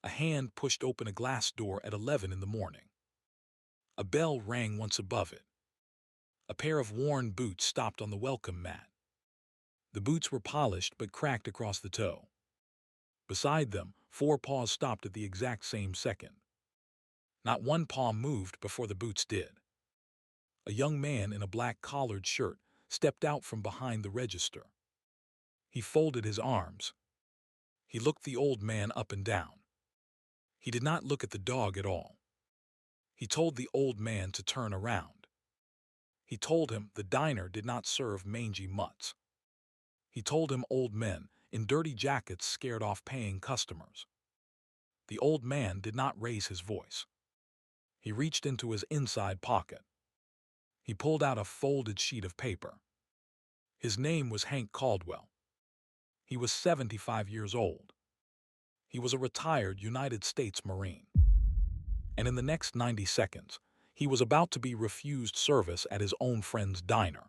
A hand pushed open a glass door at 11 in the morning. A bell rang once above it. A pair of worn boots stopped on the welcome mat. The boots were polished but cracked across the toe. Beside them, 4 paws stopped at the exact same second. Not one paw moved before the boots did. A young man in a black collared shirt stepped out from behind the register. He folded his arms. He looked the old man up and down. He did not look at the dog at all. He told the old man to turn around. He told him the diner did not serve mangy mutts. He told him old men in dirty jackets scared off paying customers. The old man did not raise his voice. He reached into his inside pocket. He pulled out a folded sheet of paper. His name was Hank Caldwell. He was 75 years old. He was a retired United States Marine. And in the next 90 seconds, he was about to be refused service at his own friend's diner.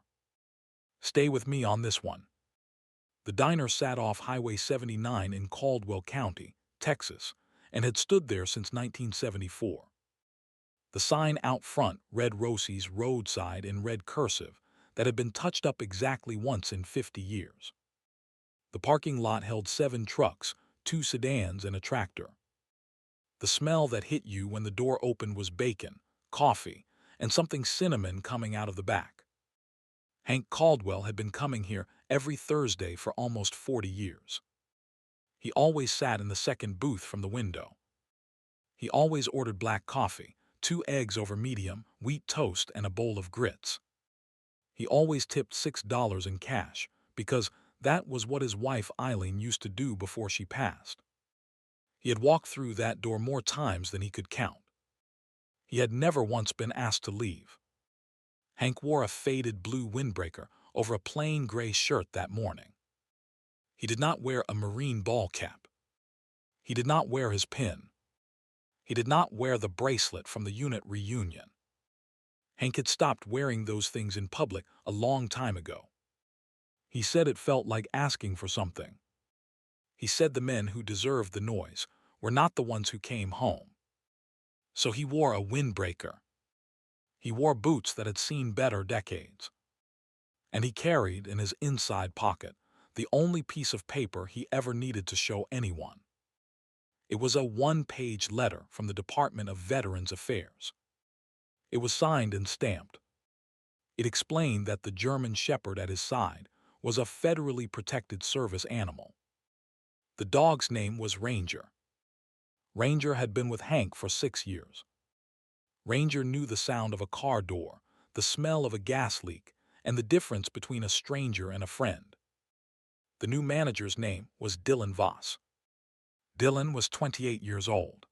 Stay with me on this one. The diner sat off Highway 79 in Caldwell County, Texas, and had stood there since 1974. The sign out front read Rosie's Roadside in red cursive that had been touched up exactly once in 50 years. The parking lot held 7 trucks, 2 sedans, and a tractor. The smell that hit you when the door opened was bacon, coffee, and something cinnamon coming out of the back. Hank Caldwell had been coming here every Thursday for almost 40 years. He always sat in the second booth from the window. He always ordered black coffee, 2 eggs over medium, wheat toast, and a bowl of grits. He always tipped $6 in cash, because that was what his wife Eileen used to do before she passed. He had walked through that door more times than he could count. He had never once been asked to leave. Hank wore a faded blue windbreaker over a plain gray shirt that morning. He did not wear a Marine ball cap. He did not wear his pin. He did not wear the bracelet from the unit reunion. Hank had stopped wearing those things in public a long time ago. He said it felt like asking for something. He said the men who deserved the noise were not the ones who came home. So he wore a windbreaker. He wore boots that had seen better decades. And he carried in his inside pocket the only piece of paper he ever needed to show anyone. It was a 1-page letter from the Department of Veterans Affairs. It was signed and stamped. It explained that the German Shepherd at his side was a federally protected service animal. The dog's name was Ranger. Ranger had been with Hank for 6 years. Ranger knew the sound of a car door, the smell of a gas leak, and the difference between a stranger and a friend. The new manager's name was Dylan Voss. Dylan was 28 years old.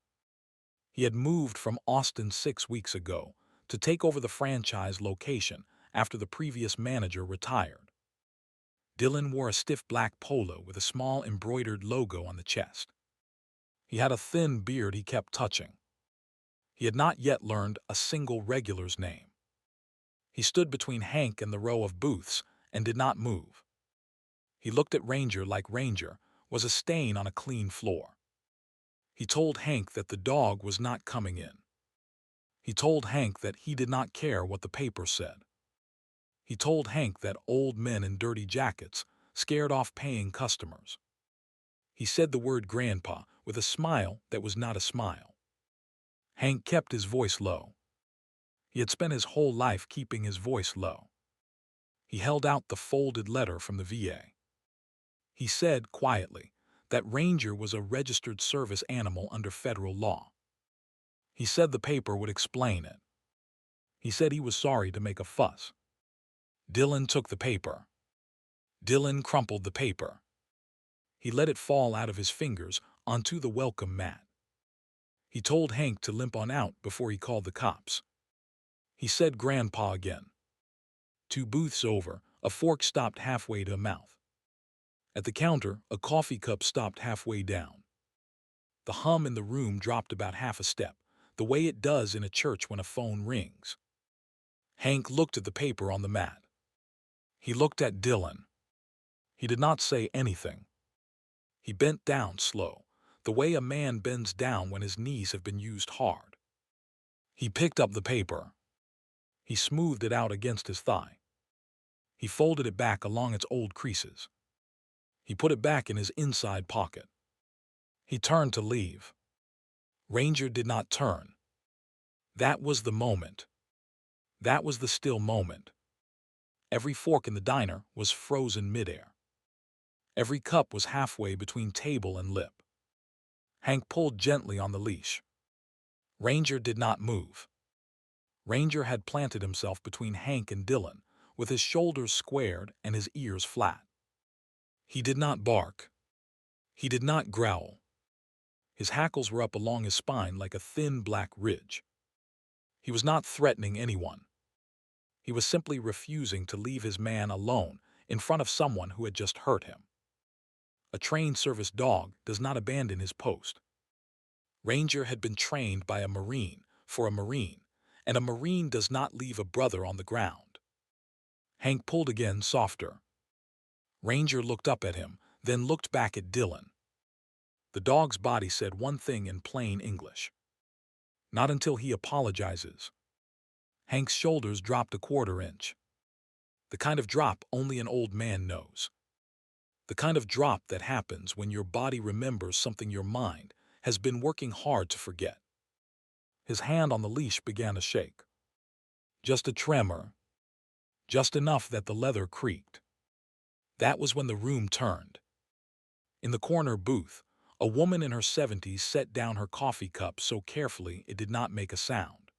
He had moved from Austin 6 weeks ago to take over the franchise location after the previous manager retired. Dylan wore a stiff black polo with a small embroidered logo on the chest. He had a thin beard he kept touching. He had not yet learned a single regular's name. He stood between Hank and the row of booths and did not move. He looked at Ranger like Ranger was a stain on a clean floor. He told Hank that the dog was not coming in. He told Hank that he did not care what the paper said. He told Hank that old men in dirty jackets scared off paying customers. He said the word grandpa with a smile that was not a smile. Hank kept his voice low. He had spent his whole life keeping his voice low. He held out the folded letter from the VA. He said quietly that Ranger was a registered service animal under federal law. He said the paper would explain it. He said he was sorry to make a fuss. Dylan took the paper. Dylan crumpled the paper. He let it fall out of his fingers onto the welcome mat. He told Hank to limp on out before he called the cops. He said grandpa again. 2 booths over, a fork stopped halfway to a mouth. At the counter, a coffee cup stopped halfway down. The hum in the room dropped about half a step, the way it does in a church when a phone rings. Hank looked at the paper on the mat. He looked at Dylan. He did not say anything. He bent down slow, the way a man bends down when his knees have been used hard. He picked up the paper. He smoothed it out against his thigh. He folded it back along its old creases. He put it back in his inside pocket. He turned to leave. Ranger did not turn. That was the moment. That was the still moment. Every fork in the diner was frozen midair. Every cup was halfway between table and lip. Hank pulled gently on the leash. Ranger did not move. Ranger had planted himself between Hank and Dylan, with his shoulders squared and his ears flat. He did not bark. He did not growl. His hackles were up along his spine like a thin black ridge. He was not threatening anyone. He was simply refusing to leave his man alone in front of someone who had just hurt him. A trained service dog does not abandon his post. Ranger had been trained by a Marine for a Marine, and a Marine does not leave a brother on the ground. Hank pulled again, softer. Ranger looked up at him, then looked back at Dylan. The dog's body said one thing in plain English. Not until he apologizes. Hank's shoulders dropped a quarter inch. The kind of drop only an old man knows. The kind of drop that happens when your body remembers something your mind has been working hard to forget. His hand on the leash began to shake. Just a tremor. Just enough that the leather creaked. That was when the room turned. In the corner booth, a woman in her 70s set down her coffee cup so carefully it did not make a sound.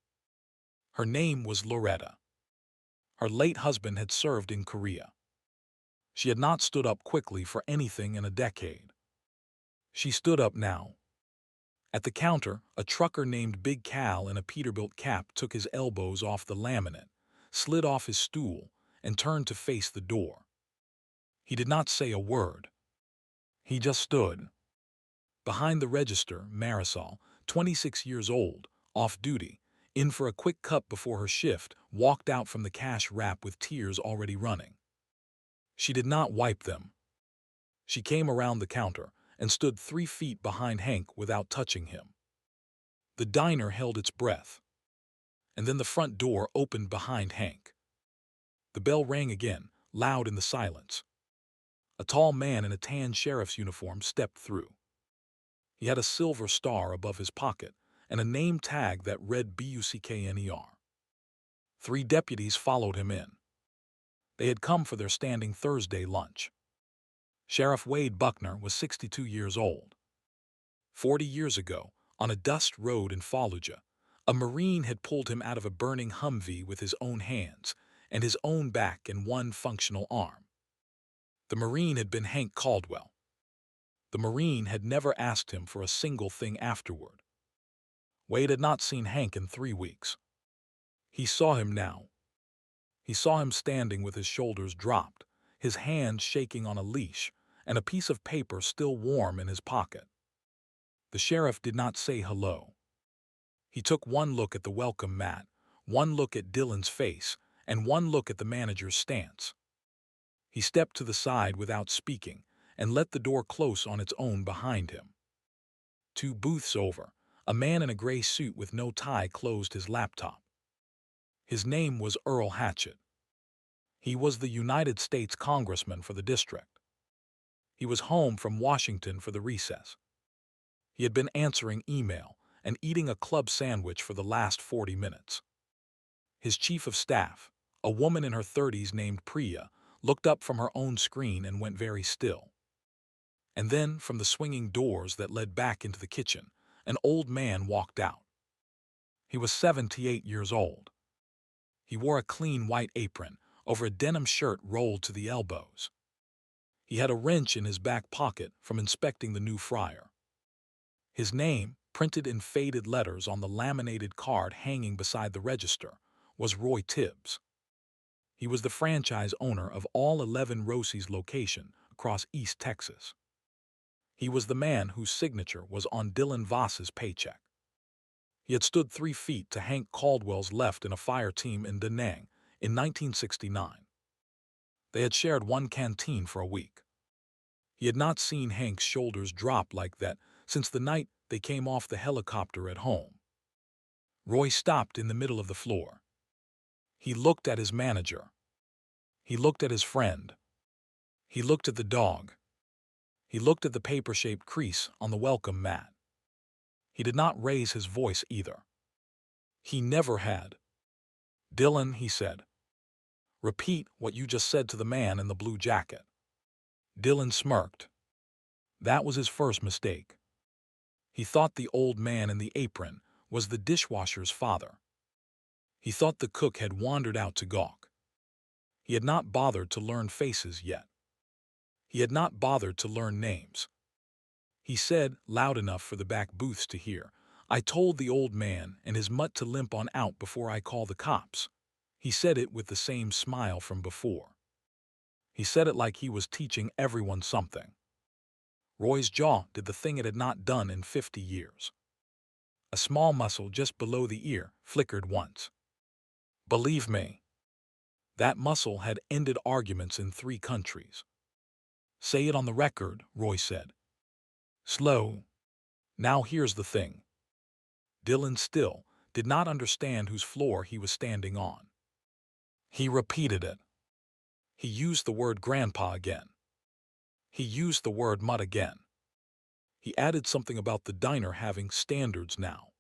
Her name was Loretta. Her late husband had served in Korea. She had not stood up quickly for anything in a decade. She stood up now. At the counter, a trucker named Big Cal in a Peterbilt cap took his elbows off the laminate, slid off his stool, and turned to face the door. He did not say a word. He just stood. Behind the register, Marisol, 26 years old, off duty, in for a quick cup before her shift, walked out from the cash wrap with tears already running. She did not wipe them. She came around the counter and stood 3 feet behind Hank without touching him. The diner held its breath. And then the front door opened behind Hank. The bell rang again, loud in the silence. A tall man in a tan sheriff's uniform stepped through. He had a silver star above his pocket and a name tag that read Buckner. 3 deputies followed him in. They had come for their standing Thursday lunch. Sheriff Wade Buckner was 62 years old. 40 years ago, on a dust road in Fallujah, a Marine had pulled him out of a burning Humvee with his own hands and his own back and one functional arm. The Marine had been Hank Caldwell. The Marine had never asked him for a single thing afterward. Wade had not seen Hank in 3 weeks. He saw him now. He saw him standing with his shoulders dropped, his hand shaking on a leash, and a piece of paper still warm in his pocket. The sheriff did not say hello. He took one look at the welcome mat, one look at Dylan's face, and one look at the manager's stance. He stepped to the side without speaking and let the door close on its own behind him. 2 booths over, a man in a gray suit with no tie closed his laptop. His name was Earl Hatchett. He was the United States Congressman for the district. He was home from Washington for the recess. He had been answering email and eating a club sandwich for the last 40 minutes. His chief of staff, a woman in her 30s named Priya, looked up from her own screen and went very still. And then, from the swinging doors that led back into the kitchen, an old man walked out. He was 78 years old. He wore a clean white apron over a denim shirt rolled to the elbows. He had a wrench in his back pocket from inspecting the new fryer. His name, printed in faded letters on the laminated card hanging beside the register, was Roy Tibbs. He was the franchise owner of all 11 Rosie's locations across East Texas. He was the man whose signature was on Dylan Voss's paycheck. He had stood 3 feet to Hank Caldwell's left in a fire team in Da Nang in 1969. They had shared one canteen for a week. He had not seen Hank's shoulders drop like that since the night they came off the helicopter at home. Roy stopped in the middle of the floor. He looked at his manager. He looked at his friend. He looked at the dog. He looked at the paper-shaped crease on the welcome mat. He did not raise his voice either. He never had. "Dylan," he said, "repeat what you just said to the man in the blue jacket." Dylan smirked. That was his first mistake. He thought the old man in the apron was the dishwasher's father. He thought the cook had wandered out to gawk. He had not bothered to learn faces yet. He had not bothered to learn names. He said, loud enough for the back booths to hear, "I told the old man and his mutt to limp on out before I call the cops." He said it with the same smile from before. He said it like he was teaching everyone something. Roy's jaw did the thing it had not done in 50 years. A small muscle just below the ear flickered once. Believe me, that muscle had ended arguments in 3 countries. "Say it on the record," Roy said. Slow. "Now here's the thing." Dylan still did not understand whose floor he was standing on. He repeated it. He used the word grandpa again. He used the word mutt again. He added something about the diner having standards now.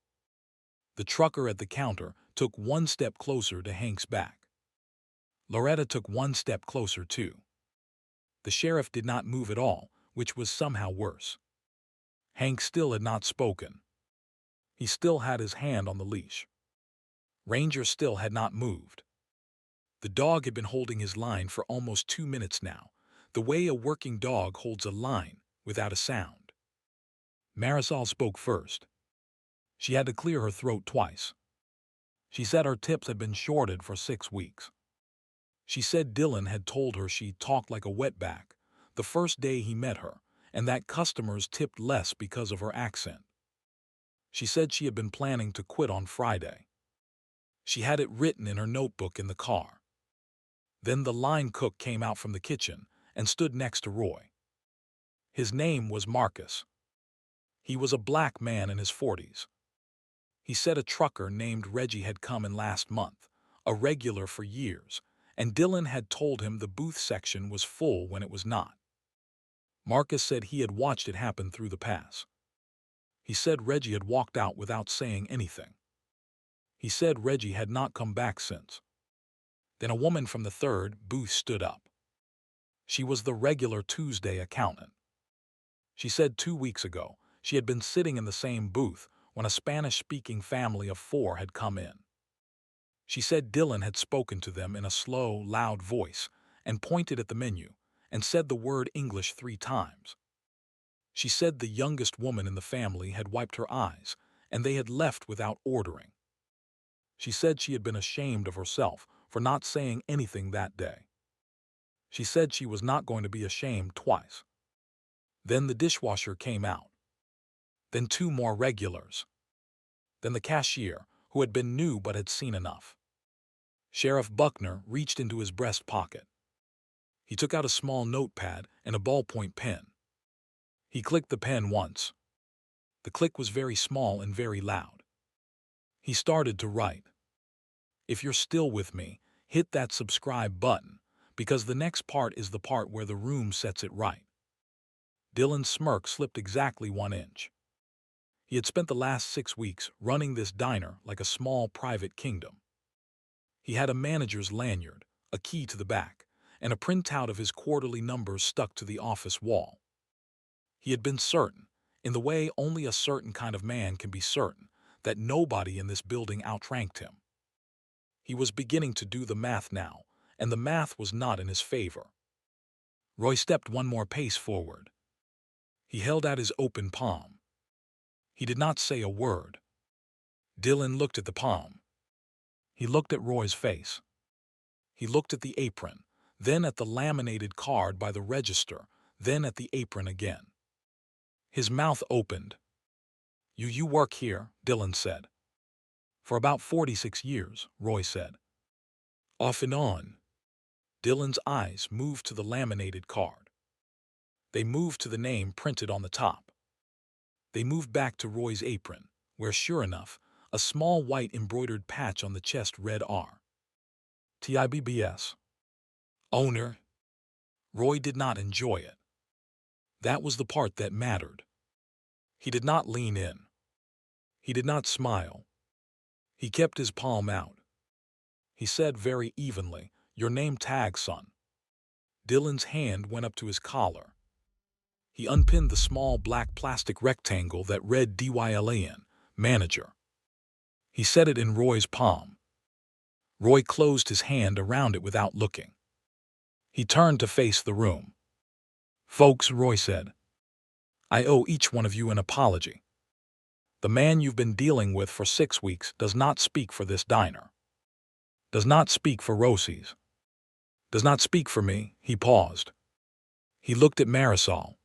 The trucker at the counter took 1 step closer to Hank's back. Loretta took 1 step closer too. The sheriff did not move at all, which was somehow worse. Hank still had not spoken. He still had his hand on the leash. Ranger still had not moved. The dog had been holding his line for almost 2 minutes now, the way a working dog holds a line without a sound. Marisol spoke first. She had to clear her throat twice. She said her tips had been shorted for 6 weeks. She said Dylan had told her she talked like a wetback the first day he met her, and that customers tipped less because of her accent. She said she had been planning to quit on Friday. She had it written in her notebook in the car. Then the line cook came out from the kitchen and stood next to Roy. His name was Marcus. He was a black man in his 40s. He said a trucker named Reggie had come in last month, a regular for years, and Dylan had told him the booth section was full when it was not. Marcus said he had watched it happen through the pass. He said Reggie had walked out without saying anything. He said Reggie had not come back since. Then a woman from the 3rd booth stood up. She was the regular Tuesday accountant. She said 2 weeks ago she had been sitting in the same booth when a Spanish-speaking family of 4 had come in. She said Dylan had spoken to them in a slow, loud voice and pointed at the menu and said the word English 3 times. She said the youngest woman in the family had wiped her eyes and they had left without ordering. She said she had been ashamed of herself for not saying anything that day. She said she was not going to be ashamed twice. Then the dishwasher came out. Then 2 more regulars. Then the cashier, who had been new but had seen enough. Sheriff Buckner reached into his breast pocket. He took out a small notepad and a ballpoint pen. He clicked the pen once. The click was very small and very loud. He started to write. If you're still with me, hit that subscribe button, because the next part is the part where the room sets it right. Dylan's smirk slipped exactly 1 inch. He had spent the last 6 weeks running this diner like a small private kingdom. He had a manager's lanyard, a key to the back, and a printout of his quarterly numbers stuck to the office wall. He had been certain, in the way only a certain kind of man can be certain, that nobody in this building outranked him. He was beginning to do the math now, and the math was not in his favor. Roy stepped 1 more pace forward. He held out his open palm. He did not say a word. Dylan looked at the palm. He looked at Roy's face. He looked at the apron, then at the laminated card by the register, then at the apron again. His mouth opened. You work here," Dylan said. "For about 46 years, Roy said. "Off and on." Dylan's eyes moved to the laminated card. They moved to the name printed on the top. They moved back to Roy's apron, where, sure enough, a small white embroidered patch on the chest read R. TIBBS. Owner. Roy did not enjoy it. That was the part that mattered. He did not lean in. He did not smile. He kept his palm out. He said very evenly, "Your name tag, son." Dylan's hand went up to his collar. He unpinned the small black plastic rectangle that read DYLAN, manager. He set it in Roy's palm. Roy closed his hand around it without looking. He turned to face the room. "Folks," Roy said, "I owe each one of you an apology. The man you've been dealing with for 6 weeks does not speak for this diner. Does not speak for Rosie's. Does not speak for me." He paused. He looked at Marisol.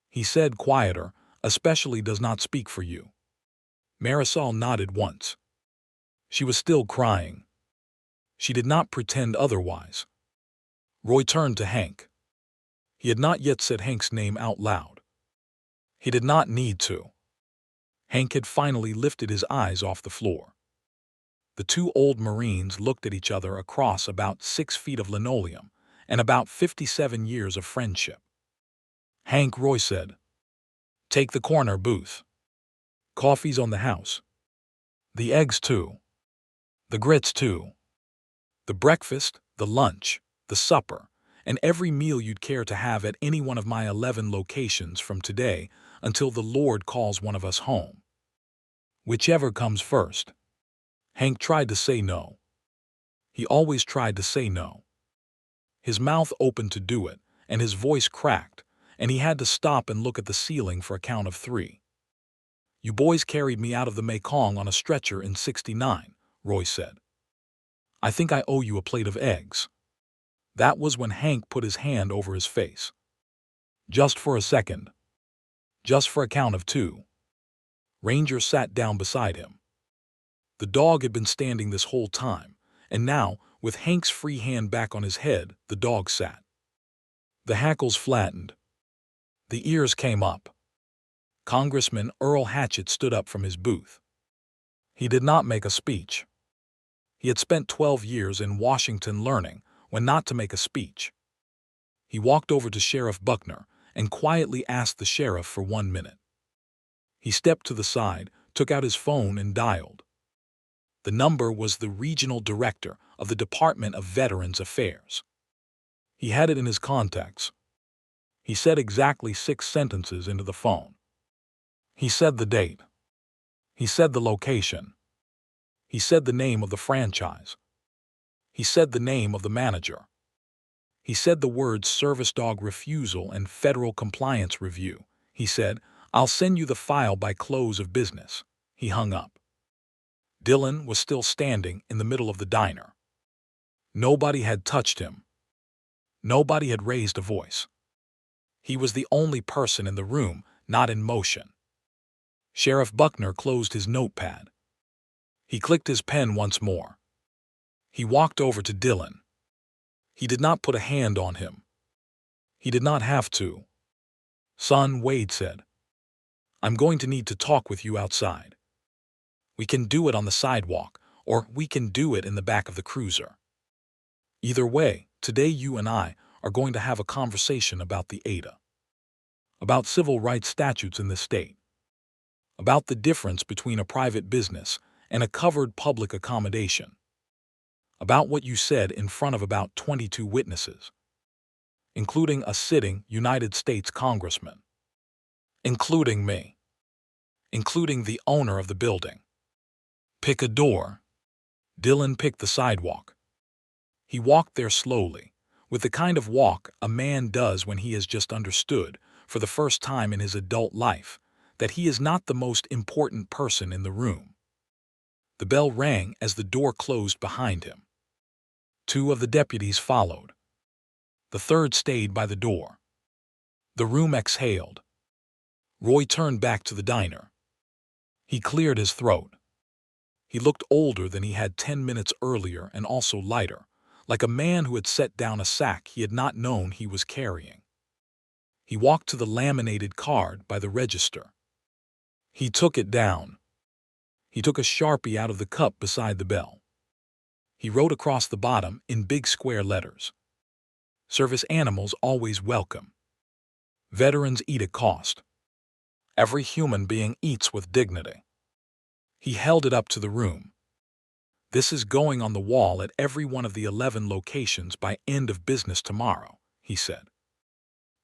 He said quieter, "Especially does not speak for you." Marisol nodded once. She was still crying. She did not pretend otherwise. Roy turned to Hank. He had not yet said Hank's name out loud. He did not need to. Hank had finally lifted his eyes off the floor. The two old Marines looked at each other across about 6 feet of linoleum and about 57 years of friendship. "Hank," Roy said, "take the corner booth. Coffee's on the house. The eggs too. The grits too. The breakfast, the lunch, the supper, and every meal you'd care to have at any one of my 11 locations from today until the Lord calls one of us home. Whichever comes first." Hank tried to say no. He always tried to say no. His mouth opened to do it, and his voice cracked, and he had to stop and look at the ceiling for a count of 3. "You boys carried me out of the Mekong on a stretcher in '69, Roy said. "I think I owe you a plate of eggs." That was when Hank put his hand over his face. "Just for a second. Just for a count of 2. Ranger sat down beside him. The dog had been standing this whole time, and now, with Hank's free hand back on his head, the dog sat. The hackles flattened. The ears came up. Congressman Earl Hatchett stood up from his booth. He did not make a speech. He had spent 12 years in Washington learning when not to make a speech. He walked over to Sheriff Buckner and quietly asked the sheriff for 1 minute. He stepped to the side, took out his phone and dialed. The number was the regional director of the Department of Veterans Affairs. He had it in his contacts. He said exactly 6 sentences into the phone. He said the date. He said the location. He said the name of the franchise. He said the name of the manager. He said the words service dog refusal and federal compliance review. He said, "I'll send you the file by close of business." He hung up. Dylan was still standing in the middle of the diner. Nobody had touched him. Nobody had raised a voice. He was the only person in the room not in motion. Sheriff Buckner closed his notepad. He clicked his pen once more. He walked over to Dylan. He did not put a hand on him. He did not have to. "Son," Wade said, "I'm going to need to talk with you outside. We can do it on the sidewalk, or we can do it in the back of the cruiser. Either way, today you and I are going to have a conversation about the ADA. About civil rights statutes in this state. About the difference between a private business and a covered public accommodation. About what you said in front of about 22 witnesses, including a sitting United States congressman. Including me. Including the owner of the building. Pick a door." Dylan picked the sidewalk. He walked there slowly, with the kind of walk a man does when he has just understood, for the first time in his adult life, that he is not the most important person in the room. The bell rang as the door closed behind him. 2 of the deputies followed. The third stayed by the door. The room exhaled. Roy turned back to the diner. He cleared his throat. He looked older than he had 10 minutes earlier and also lighter, like a man who had set down a sack he had not known he was carrying. He walked to the laminated card by the register. He took it down. He took a Sharpie out of the cup beside the bell. He wrote across the bottom in big square letters, "Service animals always welcome. Veterans eat at cost. Every human being eats with dignity." He held it up to the room. "This is going on the wall at every one of the 11 locations by end of business tomorrow," he said.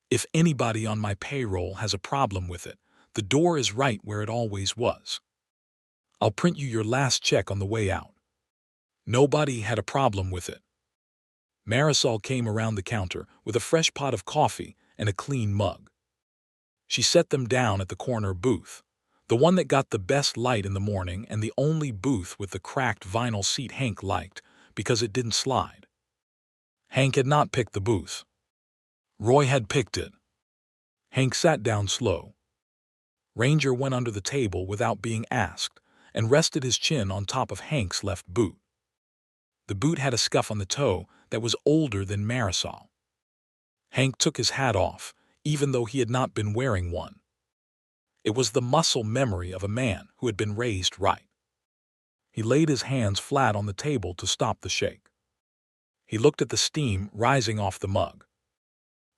"If anybody on my payroll has a problem with it, the door is right where it always was. I'll print you your last check on the way out." Nobody had a problem with it. Marisol came around the counter with a fresh pot of coffee and a clean mug. She set them down at the corner booth, the one that got the best light in the morning and the only booth with the cracked vinyl seat Hank liked because it didn't slide. Hank had not picked the booth. Roy had picked it. Hank sat down slow. Ranger went under the table without being asked and rested his chin on top of Hank's left boot. The boot had a scuff on the toe that was older than Marisol. Hank took his hat off, even though he had not been wearing one. It was the muscle memory of a man who had been raised right. He laid his hands flat on the table to stop the shake. He looked at the steam rising off the mug.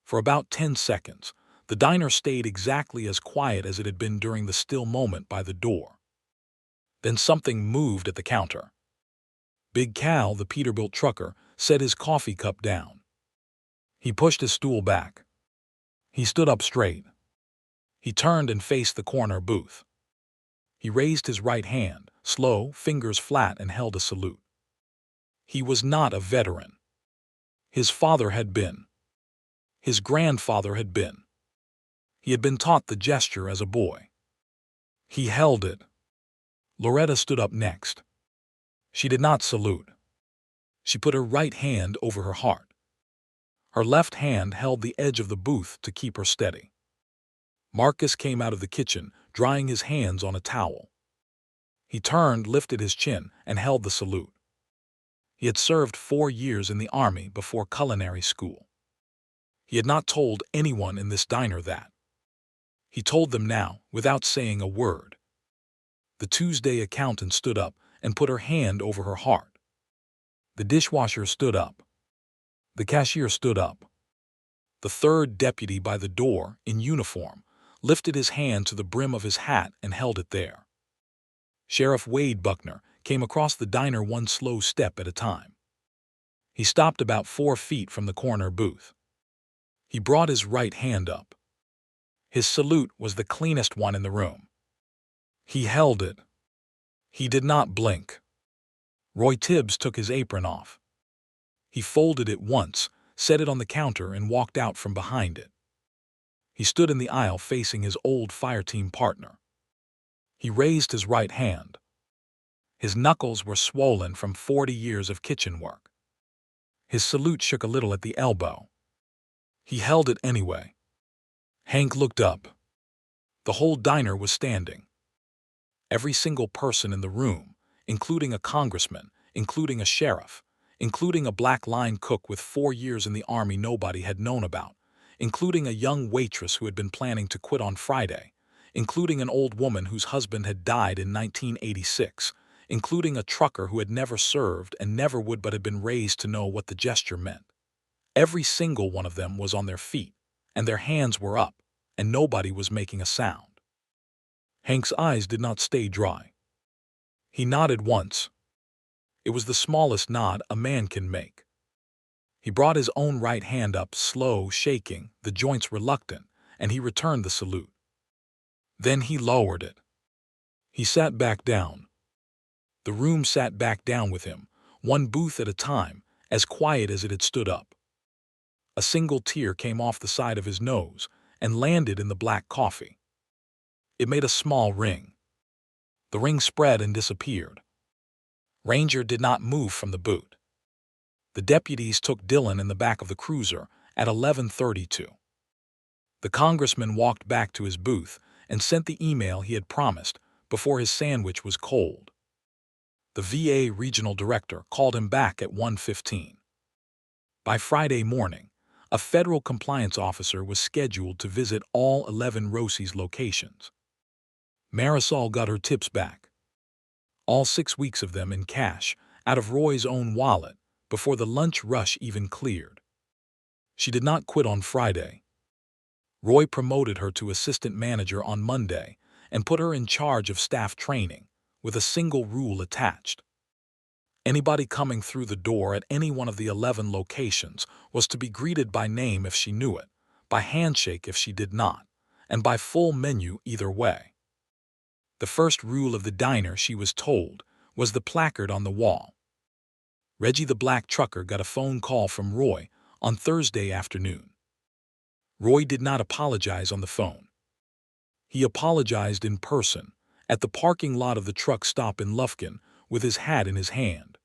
For about 10 seconds, the diner stayed exactly as quiet as it had been during the still moment by the door. Then something moved at the counter. Big Cal, the Peterbilt trucker, set his coffee cup down. He pushed his stool back. He stood up straight. He turned and faced the corner booth. He raised his right hand, slow, fingers flat, and held a salute. He was not a veteran. His father had been. His grandfather had been. He had been taught the gesture as a boy. He held it. Loretta stood up next. She did not salute. She put her right hand over her heart. Her left hand held the edge of the booth to keep her steady. Marcus came out of the kitchen, drying his hands on a towel. He turned, lifted his chin, and held the salute. He had served 4 years in the Army before culinary school. He had not told anyone in this diner that. He told them now, without saying a word. The Tuesday accountant stood up and put her hand over her heart. The dishwasher stood up. The cashier stood up. The third deputy by the door, in uniform, lifted his hand to the brim of his hat and held it there. Sheriff Wade Buckner came across the diner one slow step at a time. He stopped about 4 feet from the corner booth. He brought his right hand up. His salute was the cleanest one in the room. He held it. He did not blink. Roy Tibbs took his apron off. He folded it once, set it on the counter, and walked out from behind it. He stood in the aisle facing his old fireteam partner. He raised his right hand. His knuckles were swollen from 40 years of kitchen work. His salute shook a little at the elbow. He held it anyway. Hank looked up. The whole diner was standing. Every single person in the room, including a congressman, including a sheriff, including a black line cook with 4 years in the Army nobody had known about, including a young waitress who had been planning to quit on Friday, including an old woman whose husband had died in 1986, including a trucker who had never served and never would but had been raised to know what the gesture meant. Every single one of them was on their feet, and their hands were up, and nobody was making a sound. Hank's eyes did not stay dry. He nodded once. It was the smallest nod a man can make. He brought his own right hand up, slow, shaking, the joints reluctant, and he returned the salute. Then he lowered it. He sat back down. The room sat back down with him, one booth at a time, as quiet as it had stood up. A single tear came off the side of his nose and landed in the black coffee. It made a small ring. The ring spread and disappeared. Ranger did not move from the boot. The deputies took Dylan in the back of the cruiser at 11:32. The congressman walked back to his booth and sent the email he had promised before his sandwich was cold. The VA regional director called him back at 1:15. By Friday morning, a federal compliance officer was scheduled to visit all 11 Rosie's locations. Marisol got her tips back, all 6 weeks of them in cash, out of Roy's own wallet, before the lunch rush even cleared. She did not quit on Friday. Roy promoted her to assistant manager on Monday and put her in charge of staff training, with a single rule attached. Anybody coming through the door at any one of the 11 locations was to be greeted by name if she knew it, by handshake if she did not, and by full menu either way. The first rule of the diner, she was told, was the placard on the wall. Reggie the black trucker got a phone call from Roy on Thursday afternoon. Roy did not apologize on the phone. He apologized in person, at the parking lot of the truck stop in Lufkin, with his hat in his hand.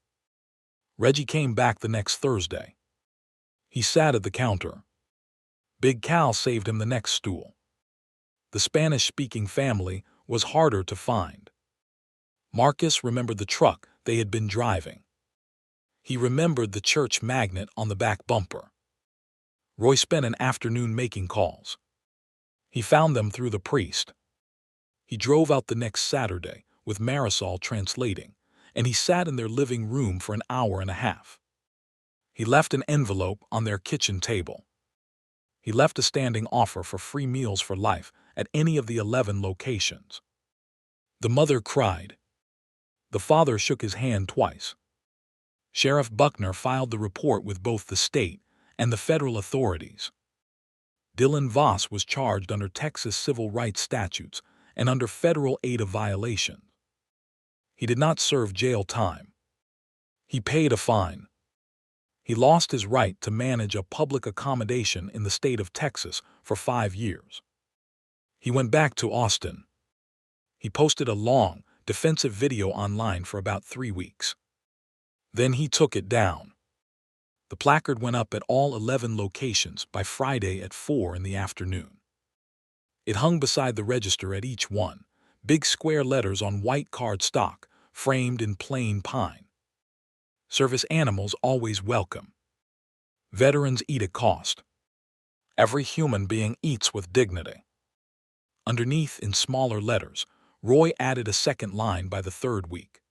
Reggie came back the next Thursday. He sat at the counter. Big Cal saved him the next stool. The Spanish-speaking family was harder to find. Marcus remembered the truck they had been driving. He remembered the church magnet on the back bumper. Roy spent an afternoon making calls. He found them through the priest. He drove out the next Saturday, with Marisol translating, and he sat in their living room for an hour and a half. He left an envelope on their kitchen table. He left a standing offer for free meals for life at any of the 11 locations. The mother cried. The father shook his hand twice. Sheriff Buckner filed the report with both the state and the federal authorities. Dylan Voss was charged under Texas civil rights statutes and under federal ADA violation. He did not serve jail time. He paid a fine. He lost his right to manage a public accommodation in the state of Texas for 5 years. He went back to Austin. He posted a long, defensive video online for about 3 weeks. Then he took it down. The placard went up at all 11 locations by Friday at 4 in the afternoon. It hung beside the register at each one, big square letters on white cardstock, framed in plain pine. Service animals always welcome. Veterans eat at cost. Every human being eats with dignity. Underneath, in smaller letters, Roy added a second line by the 3rd week.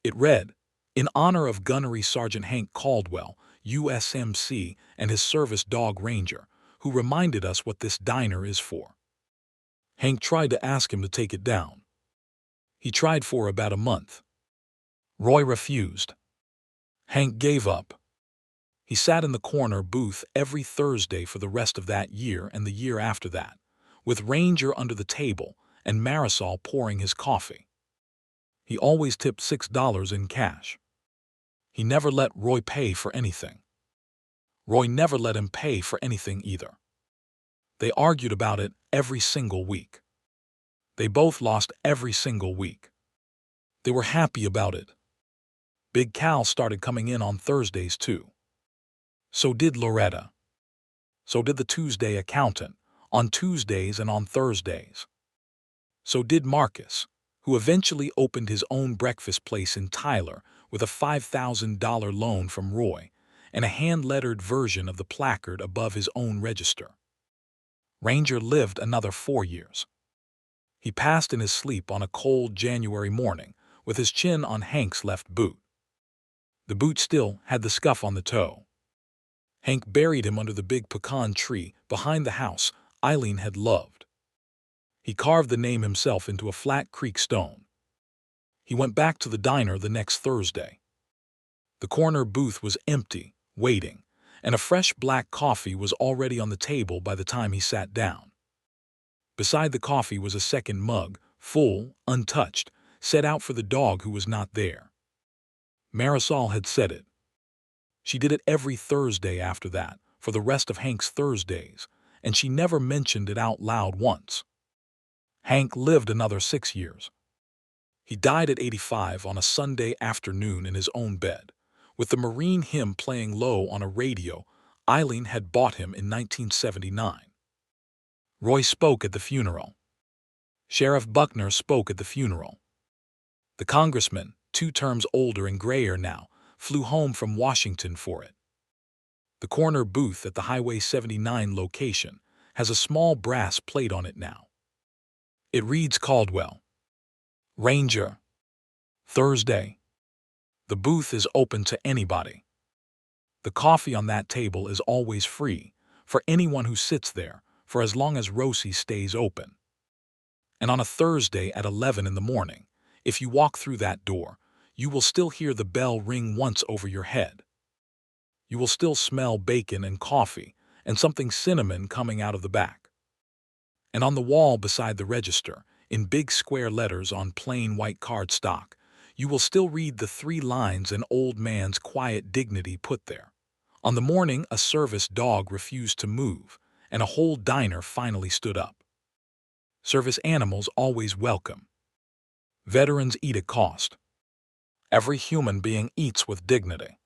It read, "In honor of Gunnery Sergeant Hank Caldwell, USMC, and his service dog Ranger, who reminded us what this diner is for." Hank tried to ask him to take it down. He tried for about a month. Roy refused. Hank gave up. He sat in the corner booth every Thursday for the rest of that year and the year after that, with Ranger under the table and Marisol pouring his coffee. He always tipped $6 in cash. He never let Roy pay for anything. Roy never let him pay for anything either. They argued about it every single week. They both lost every single week. They were happy about it. Big Cal started coming in on Thursdays too. So did Loretta. So did the Tuesday accountant, on Tuesdays and on Thursdays. So did Marcus, who eventually opened his own breakfast place in Tyler with a $5,000 loan from Roy and a hand-lettered version of the placard above his own register. Ranger lived another 4 years. He passed in his sleep on a cold January morning with his chin on Hank's left boot. The boot still had the scuff on the toe. Hank buried him under the big pecan tree behind the house Eileen had loved. He carved the name himself into a flat creek stone. He went back to the diner the next Thursday. The corner booth was empty, waiting, and a fresh black coffee was already on the table by the time he sat down. Beside the coffee was a second mug, full, untouched, set out for the dog who was not there. Marisol had said it. She did it every Thursday after that, for the rest of Hank's Thursdays, and she never mentioned it out loud once. Hank lived another 6 years. He died at 85 on a Sunday afternoon in his own bed, with the Marine hymn playing low on a radio Eileen had bought him in 1979. Roy spoke at the funeral. Sheriff Buckner spoke at the funeral. The congressman, 2 terms older and grayer now, flew home from Washington for it. The corner booth at the Highway 79 location has a small brass plate on it now. It reads Caldwell. Ranger. Thursday. The booth is open to anybody. The coffee on that table is always free for anyone who sits there for as long as Rosie stays open. And on a Thursday at 11 in the morning, if you walk through that door, you will still hear the bell ring once over your head. You will still smell bacon and coffee and something cinnamon coming out of the back. And on the wall beside the register, in big square letters on plain white cardstock, you will still read the 3 lines an old man's quiet dignity put there. On the morning a service dog refused to move, and a whole diner finally stood up. Service animals always welcome. Veterans eat at cost. Every human being eats with dignity.